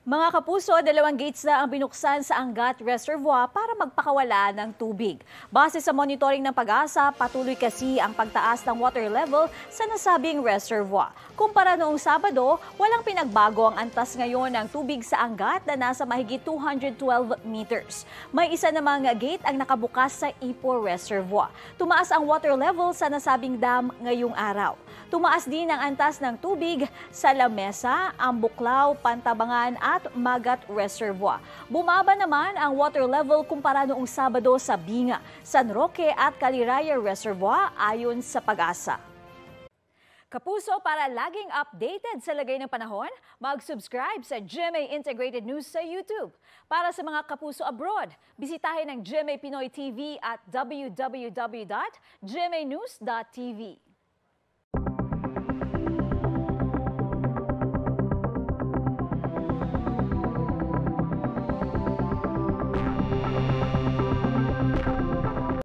Mga kapuso, 2 gates na ang binuksan sa Angat Reservoir para magpakawala ng tubig. Base sa monitoring ng Pag-asa, patuloy kasi ang pagtaas ng water level sa nasabing reservoir. Kumpara noong Sabado, walang pinagbago ang antas ngayon ng tubig sa Angat na nasa mahigit 212 meters. May isa namang gate ang nakabukas sa Ipo Reservoir. Tumaas ang water level sa nasabing dam ngayong araw. Tumaas din ang antas ng tubig sa Lamesa, Ambuklao, Pantabangan at Magat Reservoir. Bumaba naman ang water level kumpara noong Sabado sa Binga, San Roque at Caliraya Reservoir ayon sa Pag-asa. Kapuso, para laging updated sa lagay ng panahon, mag-subscribe sa GMA Integrated News sa YouTube. Para sa mga kapuso abroad, bisitahin ang GMA Pinoy TV at www.gmanews.tv.